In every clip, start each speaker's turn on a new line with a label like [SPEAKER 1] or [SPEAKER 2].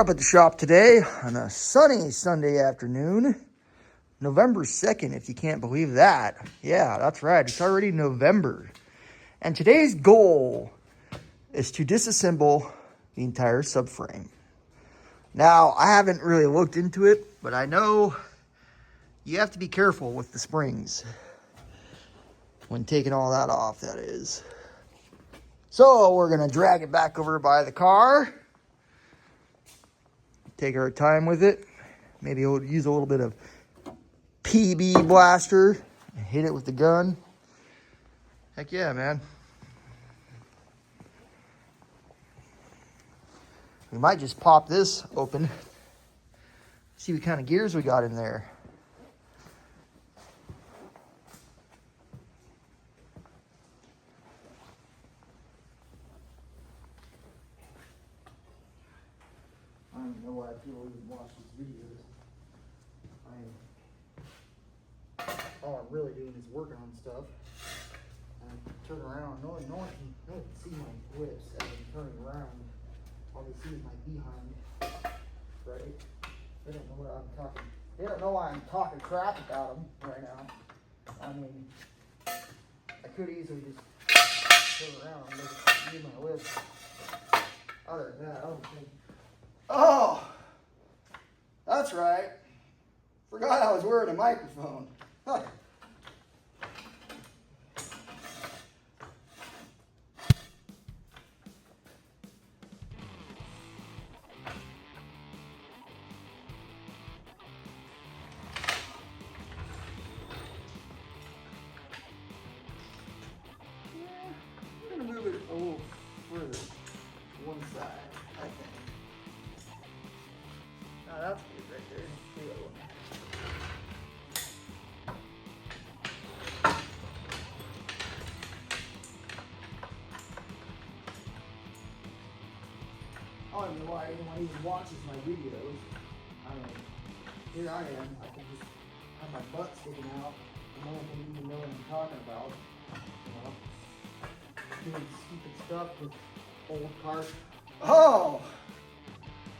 [SPEAKER 1] up at the shop today on a sunny Sunday afternoon, November 2nd, if you can't believe that. Yeah, that's right. It's already November. And today's goal is to disassemble the entire subframe. Now, I haven't really looked into it, but I know you have to be careful with the springs when taking all that off, that is. So we're going to drag it back over by the car. Take our time with it. Maybe we'll use a little bit of PB blaster and hit it with the gun. Heck yeah, man. We might just pop this open. See what kind of gears we got in there. I don't even know why people even watch these videos. All I'm really doing is working on stuff. And I turn around. No one can see my whips as I'm turning around. All they see is my behind. Right? They don't know what I'm talking. They don't know why I'm talking crap about them right now. I mean, I could easily just turn around and use my whips. Other than that, I don't think. Oh, that's right. Forgot I was wearing a microphone. Huh. I'm gonna move it a little further to one side, I think. Oh, that's good right there. The other one. I don't know why anyone even watches my videos. I mean, here I am. I can just have my butt sticking out. And no one can even know what I'm talking about. You know, doing stupid stuff with old cars. Oh,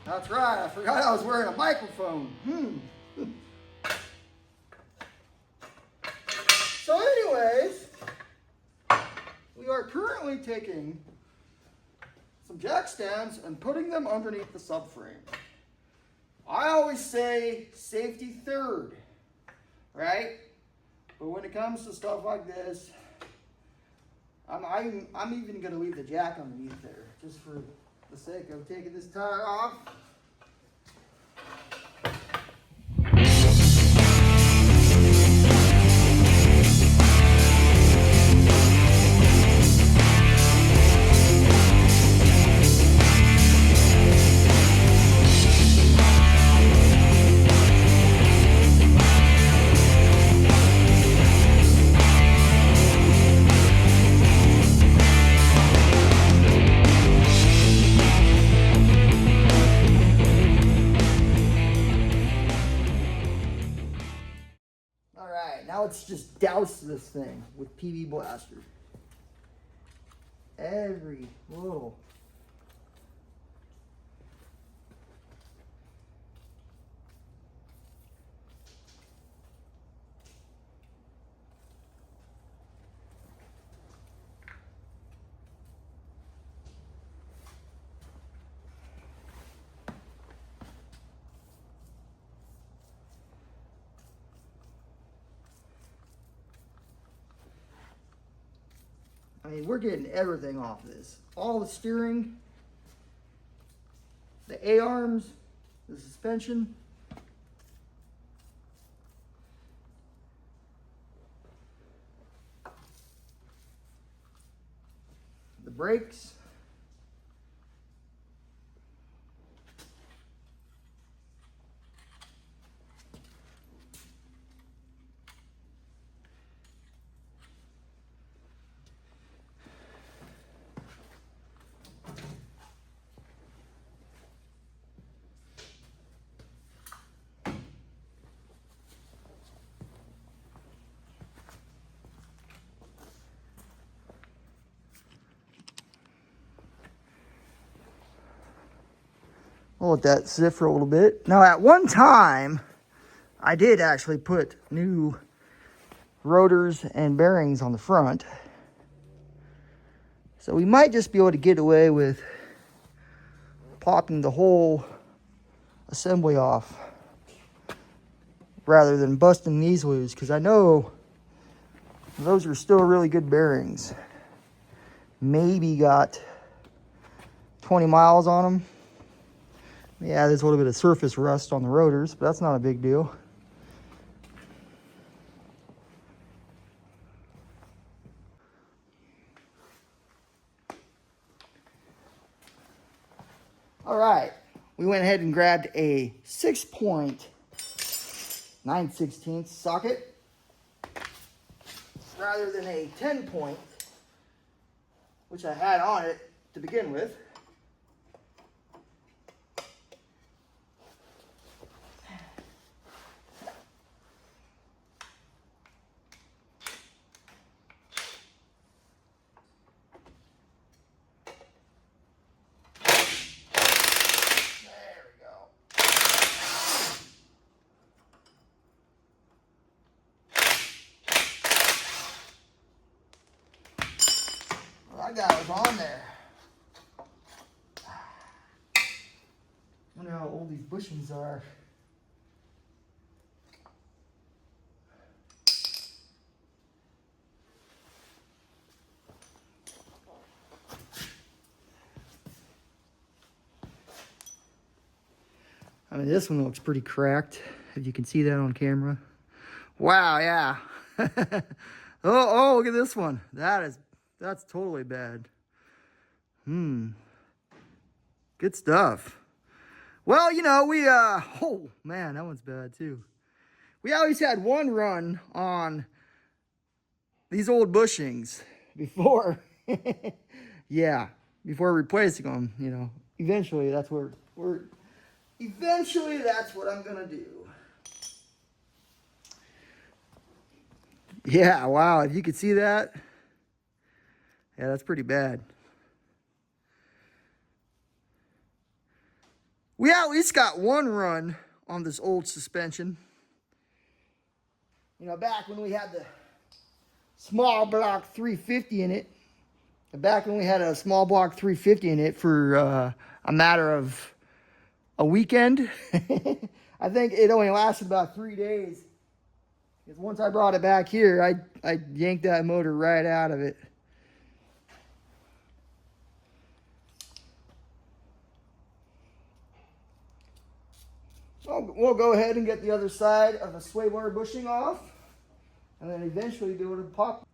[SPEAKER 1] that's right. I forgot I was wearing a microphone. So anyways, we are currently taking some jack stands and putting them underneath the subframe. I always say safety third, right? But when it comes to stuff like this, I'm even going to leave the jack underneath there, just for the sake of taking this tire off. Now let's just douse this thing with PB blaster. Every little. I mean, we're getting everything off this. All the steering, the A-arms, the suspension. The brakes. I'll let that sit for a little bit. Now, at one time, I did actually put new rotors and bearings on the front. So we might just be able to get away with popping the whole assembly off rather than busting these loose, because I know those are still really good bearings. Maybe got 20 miles on them. Yeah, there's a little bit of surface rust on the rotors, but that's not a big deal. All right, we went ahead and grabbed a 6-point 9/16 socket rather than a 10-point, which I had on it to begin with. I got it on there. Wonder how old these bushings are. I mean, this one looks pretty cracked, if you can see that on camera. Wow, yeah. Oh, look at this one. That's totally bad. Good stuff. Well, you know, oh man, that one's bad too. We always had one run on these old bushings before, yeah, before replacing them, you know. Eventually, that's what I'm gonna do. Yeah, wow, if you could see that, yeah, that's pretty bad. We at least got one run on this old suspension. You know, back when we had the small block 350 in it, back when we had a small block 350 in it for a matter of a weekend. I think it only lasted about 3 days. Because once I brought it back here, I yanked that motor right out of it. So we'll go ahead and get the other side of the sway bar bushing off, and then eventually be able to pop.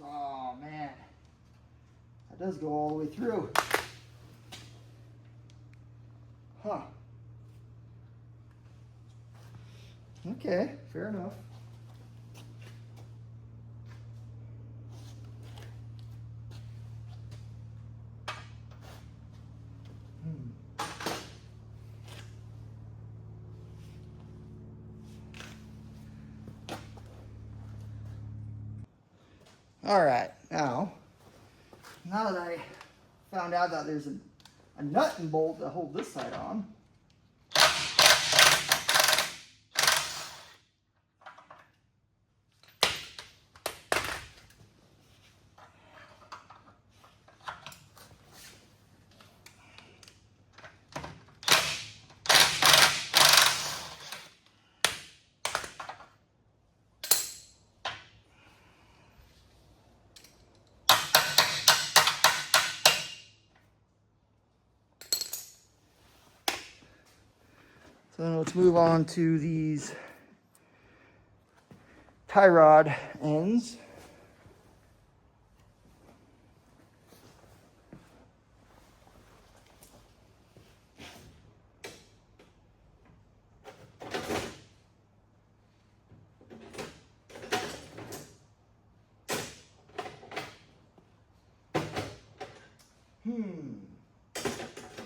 [SPEAKER 1] Oh man, that does go all the way through. Huh. Okay, fair enough. All right, now that I found out that there's a nut and bolt to hold this side on, so then let's move on to these tie rod ends.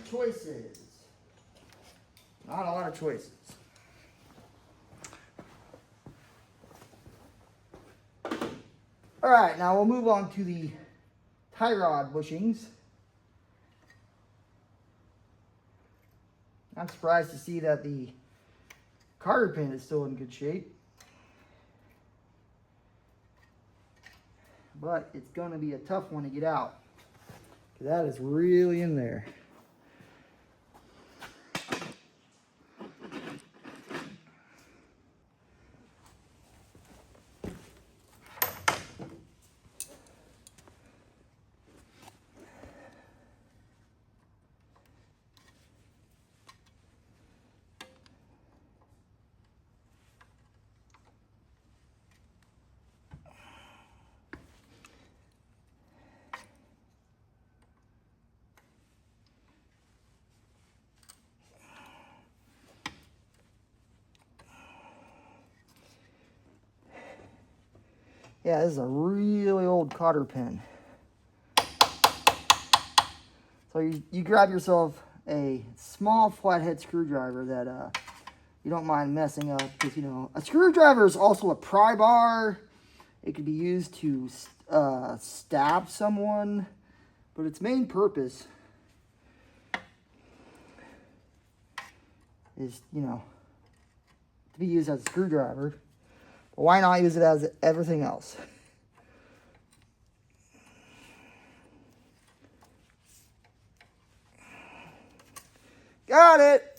[SPEAKER 1] Choices. Not a lot of choices. All right, now we'll move on to the tie rod bushings. I'm surprised to see that the cotter pin is still in good shape. But it's going to be a tough one to get out, because that is really in there. Yeah, this is a really old cotter pin. So you grab yourself a small flathead screwdriver that you don't mind messing up, because, you know, a screwdriver is also a pry bar. It could be used to stab someone, but its main purpose is, you know, to be used as a screwdriver. But why not use it as everything else? Got it!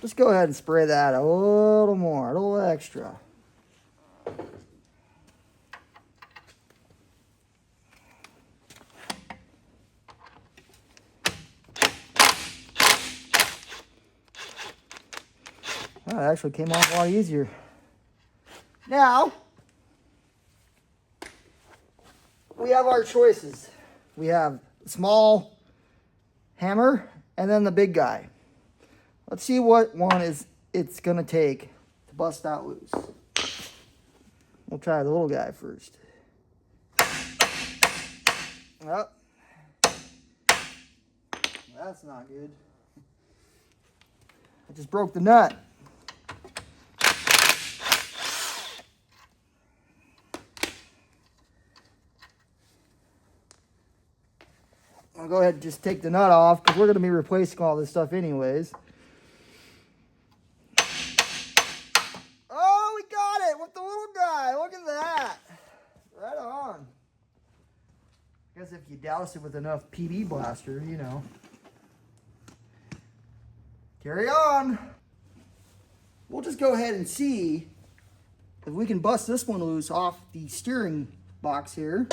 [SPEAKER 1] Just go ahead and spray that a little more, a little extra. Well, it actually came off a lot easier. Now, we have our choices. We have the small hammer and then the big guy. Let's see what one it's gonna take to bust that loose. We'll try the little guy first. Oh, that's not good. I just broke the nut. I'll go ahead and just take the nut off, because we're going to be replacing all this stuff anyways. Oh, we got it with the little guy. Look at that. Right on. I guess if you douse it with enough PB blaster, you know. Carry on. We'll just go ahead and see if we can bust this one loose off the steering box here.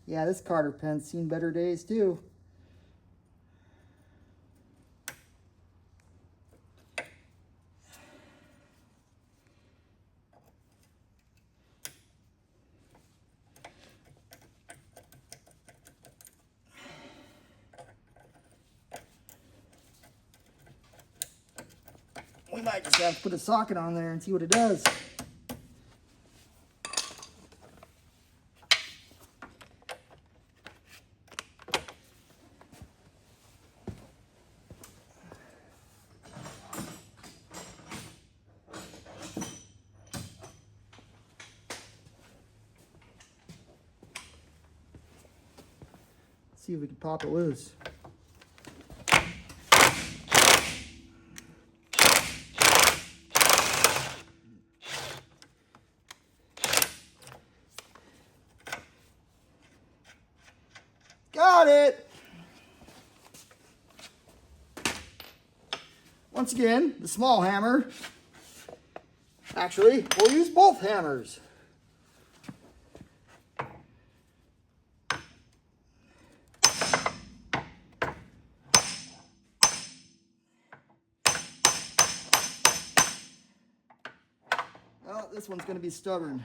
[SPEAKER 1] Yeah, this cotter pin's seen better days too. We might just have to put a socket on there and see what it does. See if we can pop it loose. Got it! Once again, the small hammer. Actually, we'll use both hammers. Well, this one's going to be stubborn.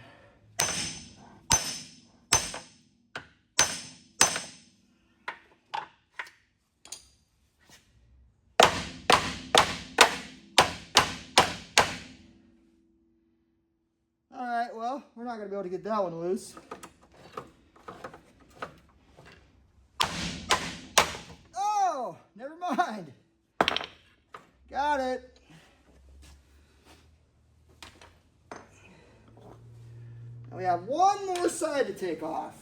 [SPEAKER 1] Alright, well, we're not going to be able to get that one loose. Oh, never mind. Got it. Now we have one more side to take off.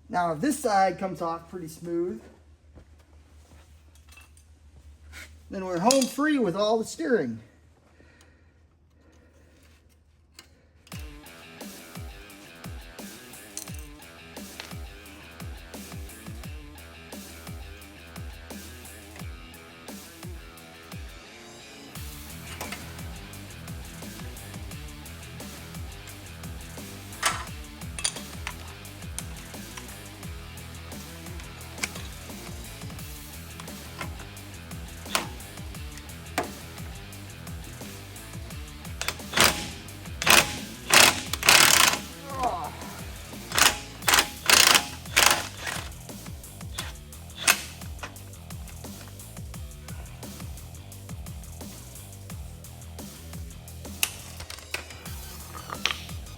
[SPEAKER 1] Now, if this side comes off pretty smooth, then we're home free with all the steering.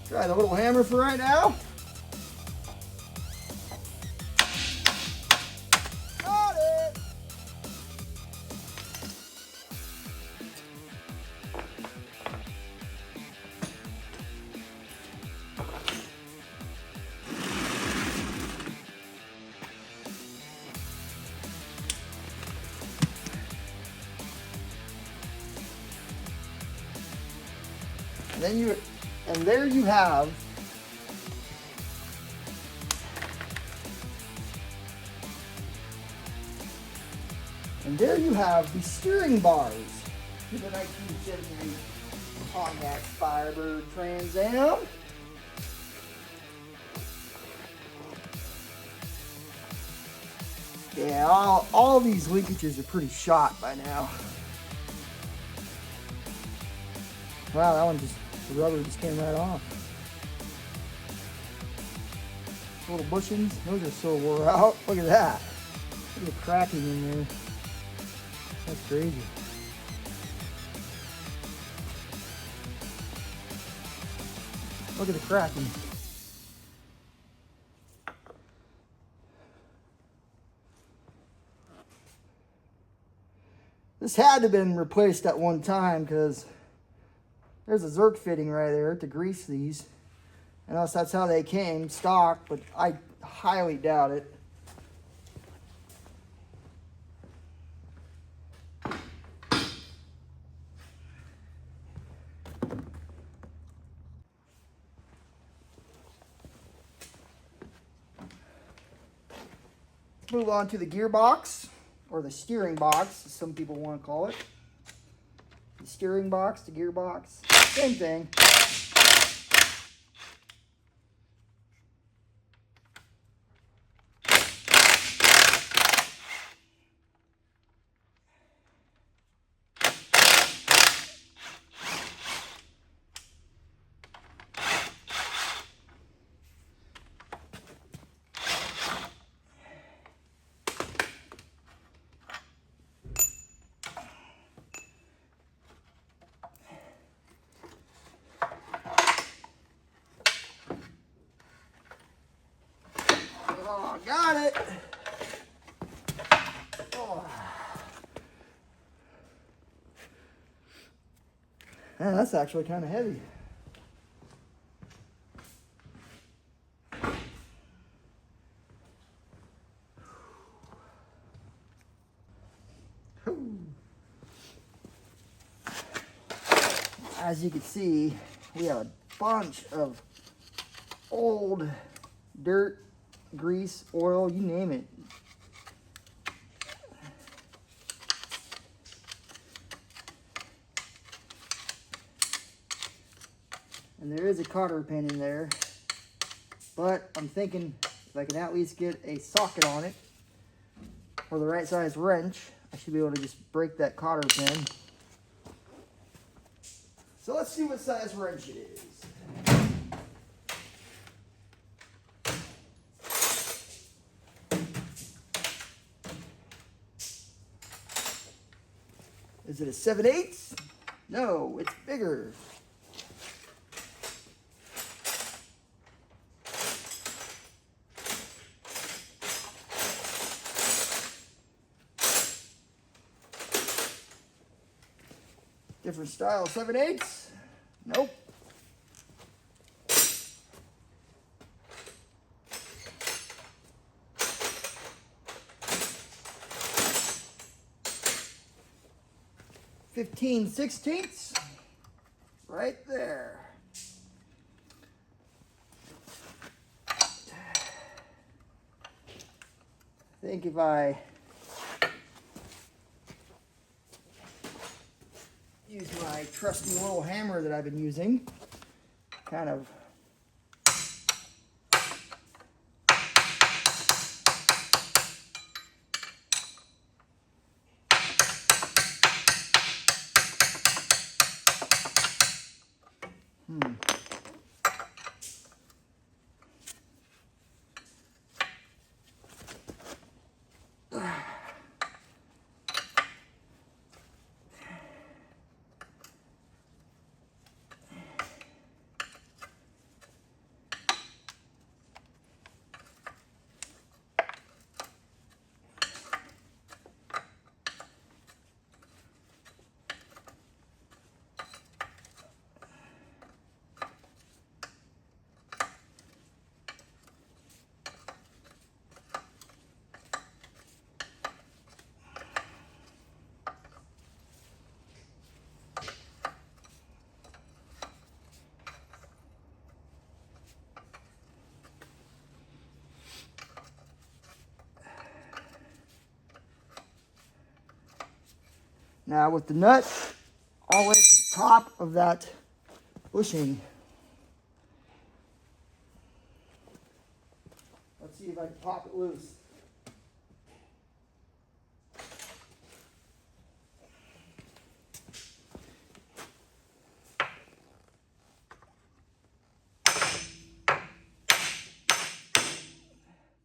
[SPEAKER 1] Try the little hammer for right now. Got it. And there you have the steering bars to the 1978 Pontiac Firebird Trans Am. Yeah, all these linkages are pretty shot by now. Wow, that one the rubber just came right off. Little bushings, those are so wore out. Look at that. Look at the cracking in there. That's crazy. Look at the cracking. This had to have been replaced at one time because there's a Zerk fitting right there to grease these. Unless that's how they came, stock, but I highly doubt it. Let's move on to the gearbox, or the steering box, as some people want to call it. The steering box, the gearbox, same thing. Oh, got it. Oh. Man, that's actually kind of heavy. As you can see, we have a bunch of old dirt, grease, oil, you name it. And there is a cotter pin in there, but I'm thinking if I can at least get a socket on it or the right size wrench, I should be able to just break that cotter pin. So let's see what size wrench it is. Is it a 7/8? No, it's bigger. Different style 7/8? Nope. (15/16) right there. I think if I use my trusty little hammer that I've been using, kind of now with the nut all the way to the top of that bushing. Let's see if I can pop it loose.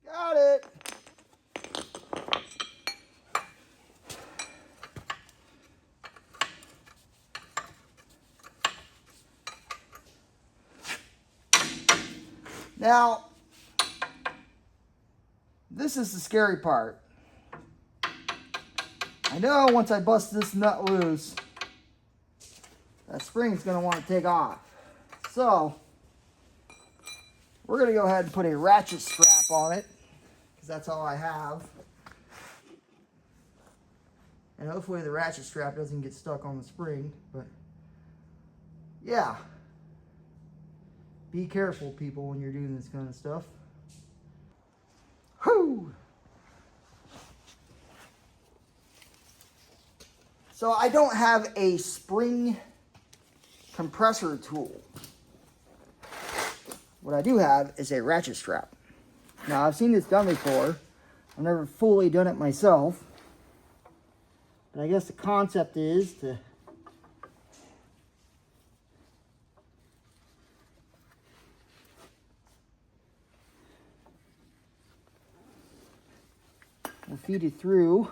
[SPEAKER 1] Got it. Now, this is the scary part. I know once I bust this nut loose, that spring's going to want to take off. So, we're going to go ahead and put a ratchet strap on it, because that's all I have. And hopefully the ratchet strap doesn't get stuck on the spring, but yeah. Be careful, people, when you're doing this kind of stuff. Whew! So I don't have a spring compressor tool. What I do have is a ratchet strap. Now, I've seen this done before. I've never fully done it myself. But I guess the concept is to feed it through.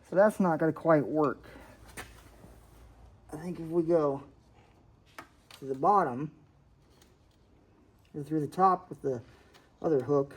[SPEAKER 1] So that's not going to quite work. I think if we go to the bottom, or through the top with the other hook,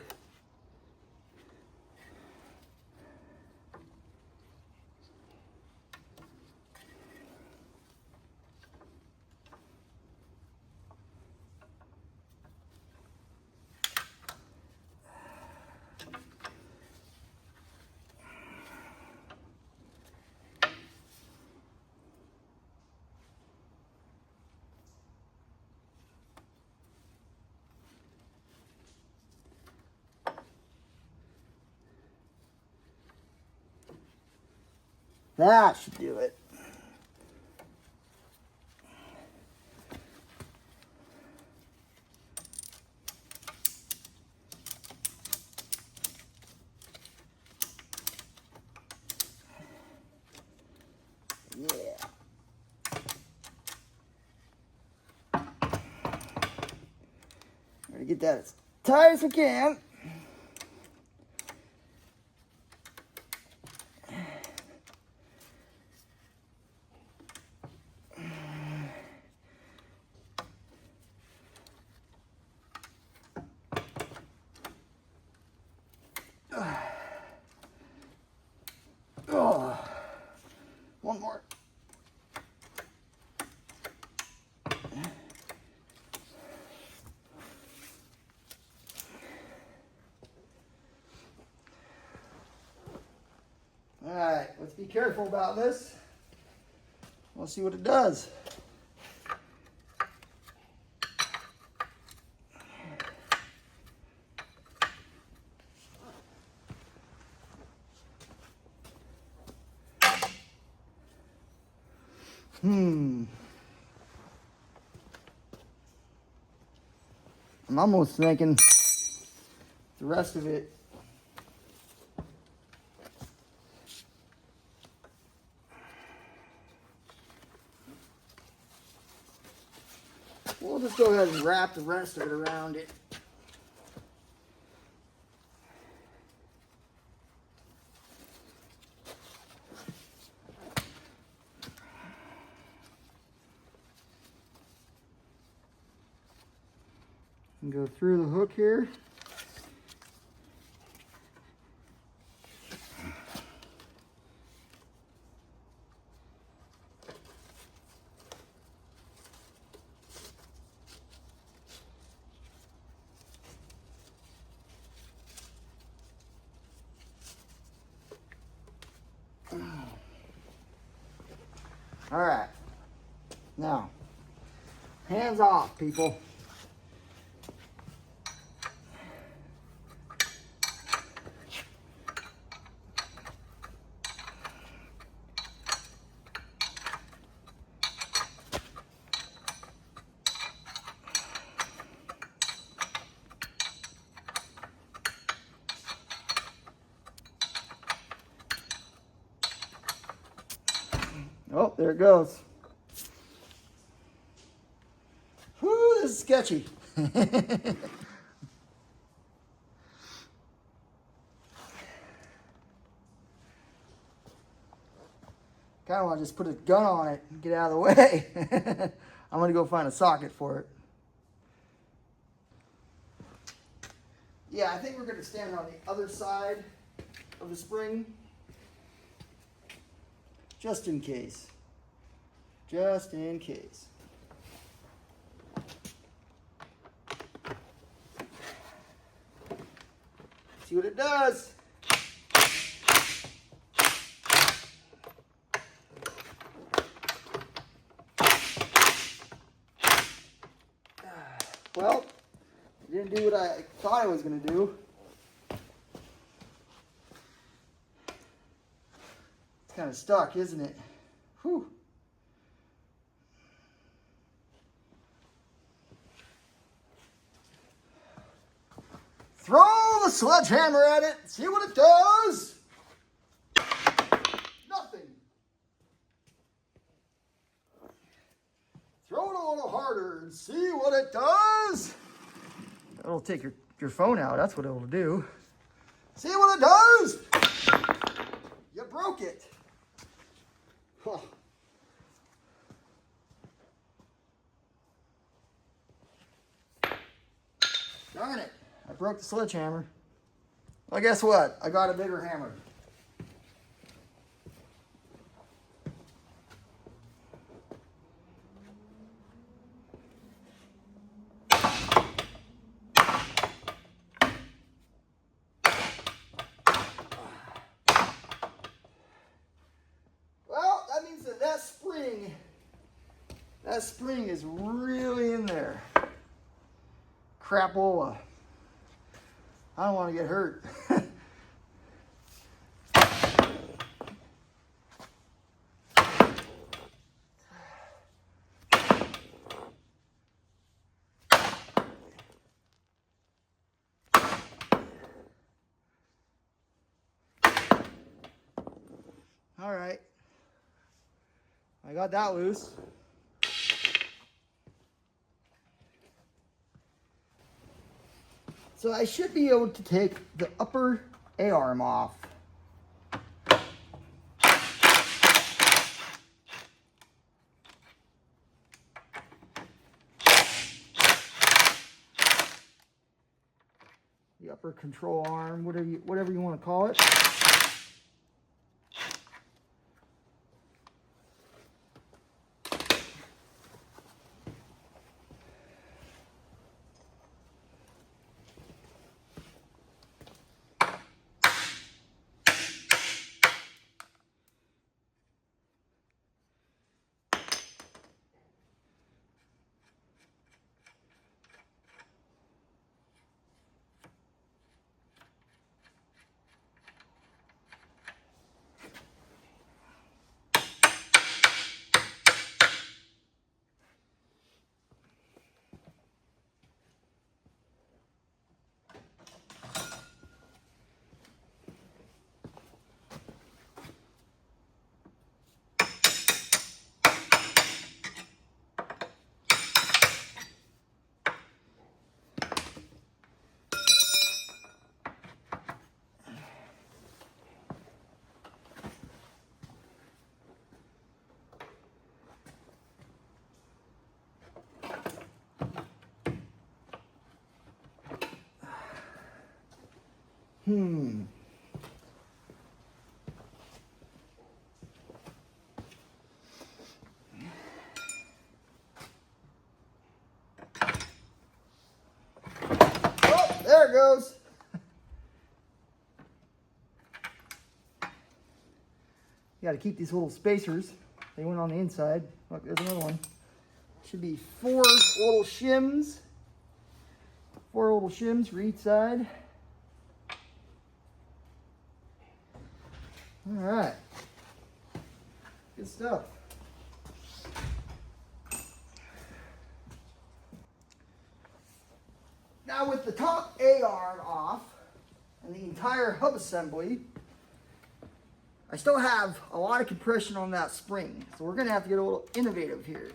[SPEAKER 1] that should do it. Yeah. We're gonna get that as tight as we can. Oh, one more. All right, let's be careful about this. We'll see what it does. I'm almost thinking the rest of it we'll just go ahead and wrap the rest of it around it. And go through the hook here. All right, now, hands off, people. Oh, there it goes. Whew, this is sketchy. Kind of want to just put a gun on it and get out of the way. I'm going to go find a socket for it. Yeah, I think we're going to stand on the other side of the spring. Just in case. Just in case. See what it does. Well, it didn't do what I thought it was going to do. It's kind of stuck, isn't it? Whew. Throw the sledgehammer at it, see what it does. Nothing. Throw it a little harder and see what it does. That'll take your phone out, that's what it'll do. See what it does? You broke it. Huh. Darn it, I broke the sledgehammer. Well, guess what? I got a bigger hammer. Well, that means that spring is really in there. Crapola. I don't want to get hurt. All right. I got that loose. So I should be able to take the upper A-arm off. The upper control arm, whatever you want to call it. Oh, there it goes. You got to keep these little spacers. They went on the inside. Look, there's another one. Should be 4 little shims. 4 little shims for each side. All right. Good stuff. Now with the top A-arm off and the entire hub assembly, I still have a lot of compression on that spring. So we're gonna have to get a little innovative here.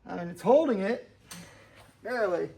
[SPEAKER 1] I mean, it's holding it, barely.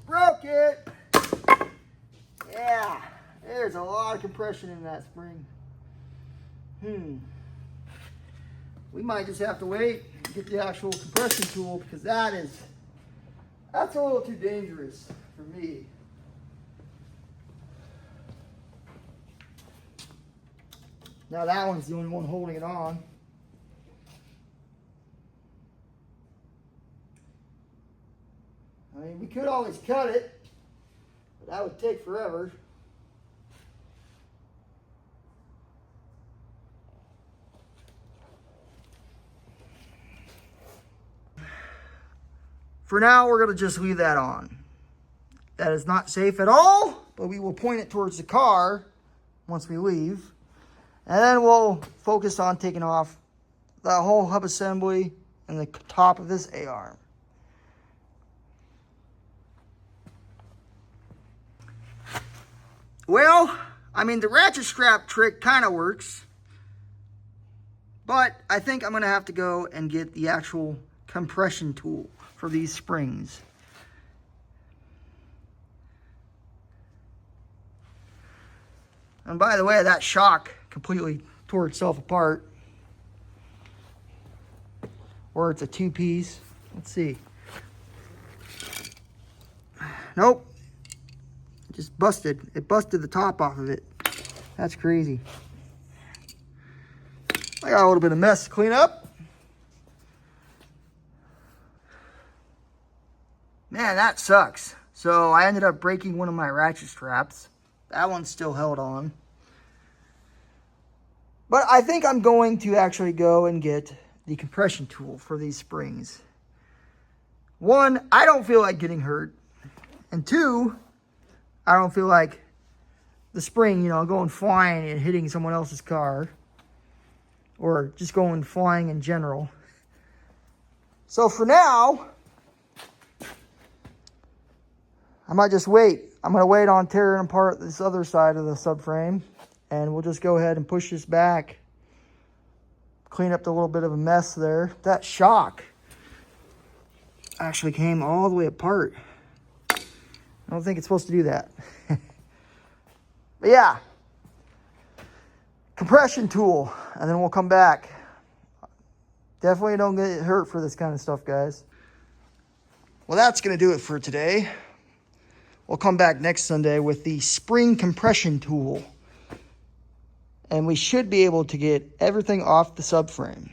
[SPEAKER 1] Broke it. Yeah, there's a lot of compression in that spring. We might just have to wait and get the actual compression tool, because that's a little too dangerous for me. Now that one's the only one holding it on. I mean, we could always cut it, but that would take forever. For now, we're going to just leave that on. That is not safe at all, but we will point it towards the car once we leave. And then we'll focus on taking off the whole hub assembly and the top of this A-arm. Well, I mean, the ratchet strap trick kind of works, but I think I'm going to have to go and get the actual compression tool for these springs. And by the way, that shock completely tore itself apart. Or it's a two-piece. Let's see. Nope. It just busted. It busted the top off of it. That's crazy. I got a little bit of mess to clean up. Man, that sucks. So I ended up breaking one of my ratchet straps. That one's still held on. But I think I'm going to actually go and get the compression tool for these springs. One, I don't feel like getting hurt. And two, I don't feel like the spring, you know, going flying and hitting someone else's car. Or just going flying in general. So for now, I might just wait. I'm going to wait on tearing apart this other side of the subframe. And we'll just go ahead and push this back. Clean up the little bit of a mess there. That shock actually came all the way apart. I don't think it's supposed to do that. But yeah. Compression tool. And then we'll come back. Definitely don't get hurt for this kind of stuff, guys. Well, that's going to do it for today. We'll come back next Sunday with the spring compression tool. And we should be able to get everything off the subframe.